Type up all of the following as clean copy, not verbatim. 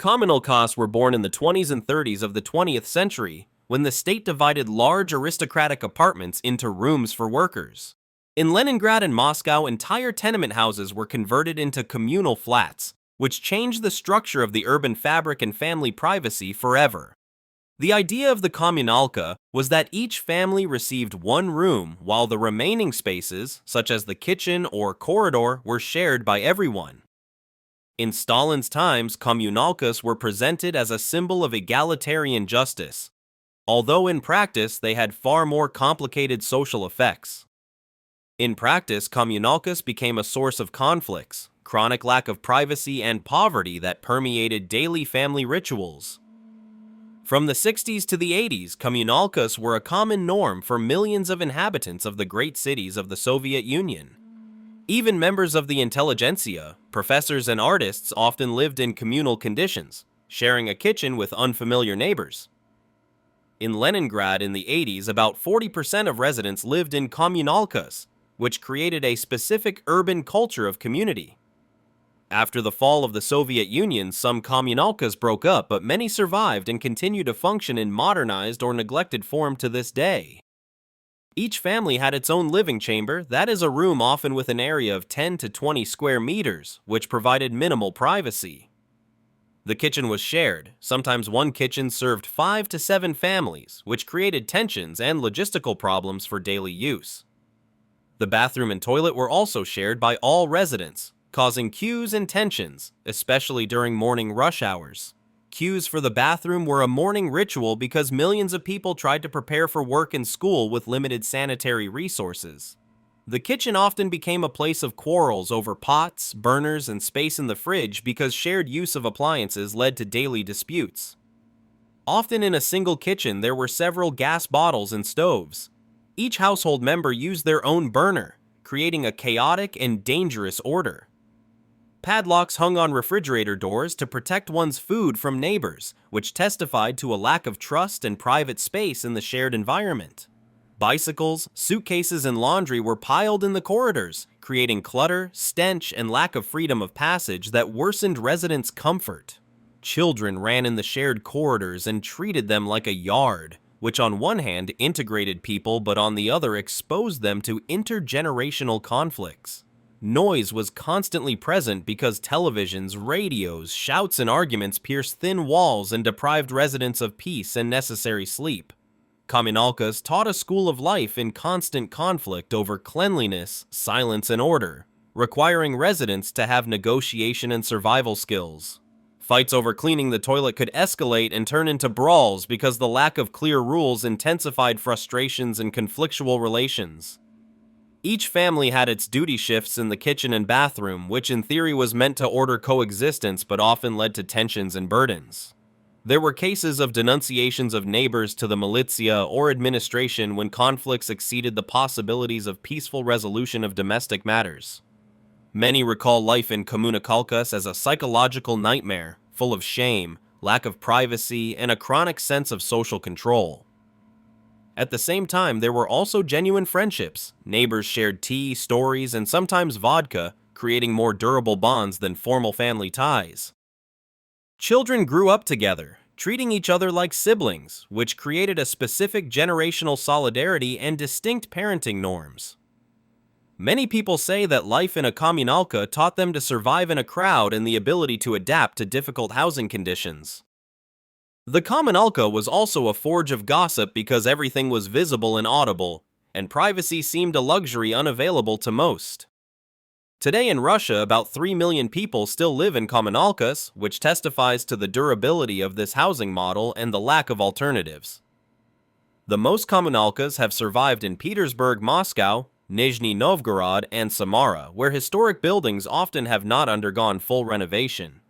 Communal were born in the 20s and 30s of the 20th century, when the state divided large aristocratic apartments into rooms for workers. In Leningrad and Moscow, entire tenement houses were converted into communal flats, which changed the structure of the urban fabric and family privacy forever. The idea of the Communalka was that each family received one room, while the remaining spaces, such as the kitchen or corridor, were shared by everyone. In Stalin's times, communalkas were presented as a symbol of egalitarian justice, although in practice they had far more complicated social effects. In practice, communalkas became a source of conflicts, chronic lack of privacy, and poverty that permeated daily family rituals. From the 60s to the 80s, communalkas were a common norm for millions of inhabitants of the great cities of the Soviet Union. Even members of the intelligentsia, professors and artists often lived in communal conditions, sharing a kitchen with unfamiliar neighbors. In Leningrad in the 80s, about 40% of residents lived in communalkas, which created a specific urban culture of community. After the fall of the Soviet Union, some communalkas broke up, but many survived and continue to function in modernized or neglected form to this day. Each family had its own living chamber, that is a room often with an area of 10 to 20 square meters, which provided minimal privacy. The kitchen was shared. Sometimes one kitchen served 5 to 7 families, which created tensions and logistical problems for daily use. The bathroom and toilet were also shared by all residents, causing queues and tensions, especially during morning rush hours. Queues for the bathroom were a morning ritual because millions of people tried to prepare for work and school with limited sanitary resources. The kitchen often became a place of quarrels over pots, burners, and space in the fridge because shared use of appliances led to daily disputes. Often in a single kitchen, there were several gas bottles and stoves. Each household member used their own burner, creating a chaotic and dangerous order. Padlocks hung on refrigerator doors to protect one's food from neighbors, which testified to a lack of trust and private space in the shared environment. Bicycles, suitcases, and laundry were piled in the corridors, creating clutter, stench, and lack of freedom of passage that worsened residents' comfort. Children ran in the shared corridors and treated them like a yard, which on one hand integrated people but on the other exposed them to intergenerational conflicts. Noise was constantly present because televisions, radios, shouts, and arguments pierced thin walls and deprived residents of peace and necessary sleep. Communalkas taught a school of life in constant conflict over cleanliness, silence, and order, requiring residents to have negotiation and survival skills. Fights over cleaning the toilet could escalate and turn into brawls because the lack of clear rules intensified frustrations and conflictual relations. Each family had its duty shifts in the kitchen and bathroom, which in theory was meant to order coexistence but often led to tensions and burdens. There were cases of denunciations of neighbors to the militia or administration when conflicts exceeded the possibilities of peaceful resolution of domestic matters. Many recall life in communalkas as a psychological nightmare, full of shame, lack of privacy, and a chronic sense of social control. At the same time, there were also genuine friendships. Neighbors shared tea, stories, and sometimes vodka, creating more durable bonds than formal family ties. Children grew up together, treating each other like siblings, which created a specific generational solidarity and distinct parenting norms. Many people say that life in a communalka taught them to survive in a crowd and the ability to adapt to difficult housing conditions. The communalka was also a forge of gossip because everything was visible and audible, and privacy seemed a luxury unavailable to most. Today in Russia, about 3 million people still live in communalkas, which testifies to the durability of this housing model and the lack of alternatives. The most communalkas have survived in Petersburg, Moscow, Nizhny Novgorod, and Samara, where historic buildings often have not undergone full renovation.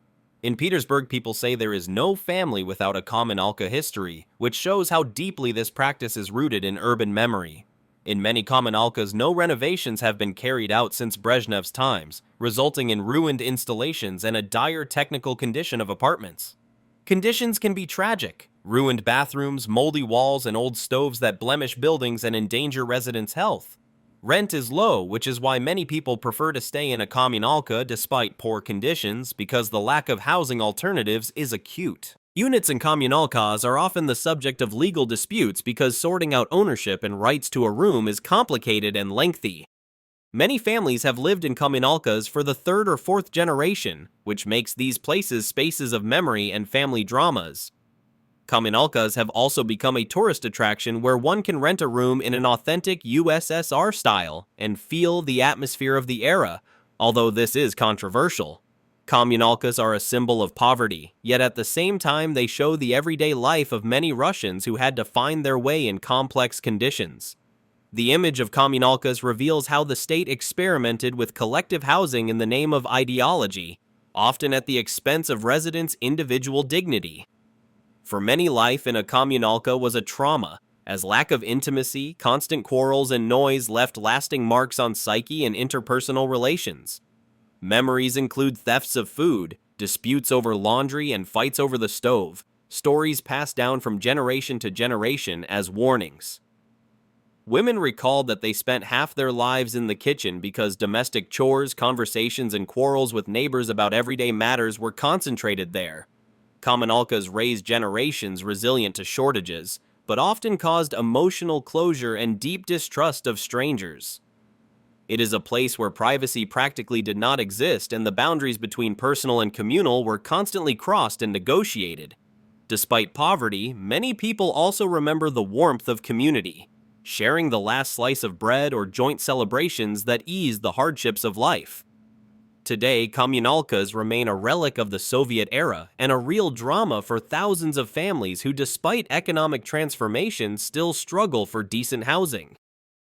In Petersburg, people say there is no family without a communalka history, which shows how deeply this practice is rooted in urban memory. In many communalkas, no renovations have been carried out since Brezhnev's times, resulting in ruined installations and a dire technical condition of apartments. Conditions can be tragic: ruined bathrooms, moldy walls, and old stoves that blemish buildings and endanger residents' health. Rent is low, which is why many people prefer to stay in a communalka despite poor conditions, because the lack of housing alternatives is acute. Units in communalkas are often the subject of legal disputes because sorting out ownership and rights to a room is complicated and lengthy. Many families have lived in communalkas for the third or fourth generation, which makes these places spaces of memory and family dramas. Communalkas have also become a tourist attraction where one can rent a room in an authentic USSR style and feel the atmosphere of the era, although this is controversial. Communalkas are a symbol of poverty, yet at the same time they show the everyday life of many Russians who had to find their way in complex conditions. The image of communalkas reveals how the state experimented with collective housing in the name of ideology, often at the expense of residents' individual dignity. For many, life in a communalka was a trauma, as lack of intimacy, constant quarrels, and noise left lasting marks on psyche and interpersonal relations. Memories include thefts of food, disputes over laundry, and fights over the stove, stories passed down from generation to generation as warnings. Women recalled that they spent half their lives in the kitchen because domestic chores, conversations, and quarrels with neighbors about everyday matters were concentrated there. Communalkas raised generations resilient to shortages, but often caused emotional closure and deep distrust of strangers. It is a place where privacy practically did not exist, and the boundaries between personal and communal were constantly crossed and negotiated. Despite poverty, many people also remember the warmth of community, sharing the last slice of bread or joint celebrations that eased the hardships of life. Today, communalkas remain a relic of the Soviet era and a real drama for thousands of families who, despite economic transformation, still struggle for decent housing.